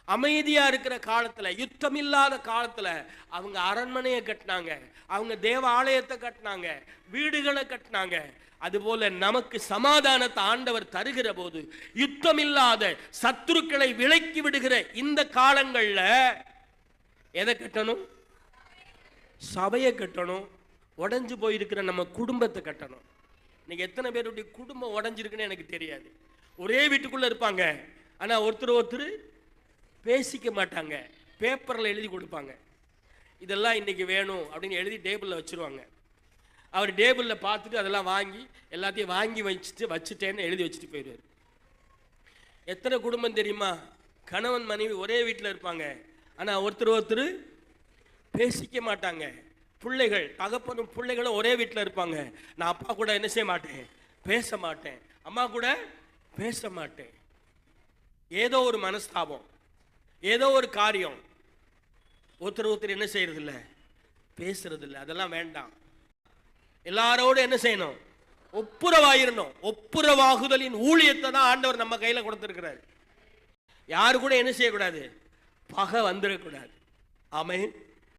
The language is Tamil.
அமைதியா இருக்கிற காலத்துல, யுத்தம் இல்லாத காலத்துல அவங்க அரண்மனையை கட்டினாங்க, அவங்க தேவ ஆலயத்தை கட்டினாங்க, வீடுகளை கட்டினாங்க. அதுபோல நமக்கு சமாதானத்தை ஆண்டவர் தருகிற போது, யுத்தம் இல்லாத சத்துருக்களை விலக்கி விடுகிற இந்த காலங்கள்ல எதை கட்டணும்? சபையை கட்டணும். உடைஞ்சு போயிருக்கிற நம்ம குடும்பத்தை கட்டணும். இன்னைக்கு எத்தனை பேருடைய குடும்பம் உடைஞ்சிருக்குன்னு எனக்கு தெரியாது. ஒரே வீட்டுக்குள்ள இருப்பாங்க, ஆனா ஒருத்தர் பேசிக்க மாட்டாங்க, பேப்பரில் எழுதி கொடுப்பாங்க. இதெல்லாம் இன்னைக்கு வேணும் அப்படின்னு எழுதி டேபிளில் வச்சுருவாங்க. அவர் டேபிளில் பார்த்துட்டு அதெல்லாம் வாங்கி எல்லாத்தையும் வாங்கி வச்சுட்டேன்னு எழுதி வச்சுட்டு போயிடுவார். எத்தனை குடும்பம் தெரியுமா? கணவன் மனைவி ஒரே வீட்டில் இருப்பாங்க, ஆனால் ஒருத்தர் பேசிக்க மாட்டாங்க. பிள்ளைகள், தகப்பனும் பிள்ளைகளும் ஒரே வீட்டில் இருப்பாங்க. நான் அப்பா கூட என்ன செய்ய மாட்டேன்? பேச மாட்டேன். அம்மா கூட பேச மாட்டேன். ஏதோ ஒரு மனஸ்தாபம், ஏதோ ஒரு காரியம், ஒருத்தர் என்ன செய்யறதில்ல? பேசுறதில்லை. அதெல்லாம் வேண்டாம். எல்லாரோட என்ன செய்யணும்? ஒப்புரவாயிரணும். ஒப்புரவாகுதலின் ஊழியத்தை தான் ஆண்டவர் நம்ம கையில் கொடுத்திருக்கிறார். யாரு கூட என்ன செய்யக்கூடாது? பகை வந்துடக்கூடாது. ஆமென்.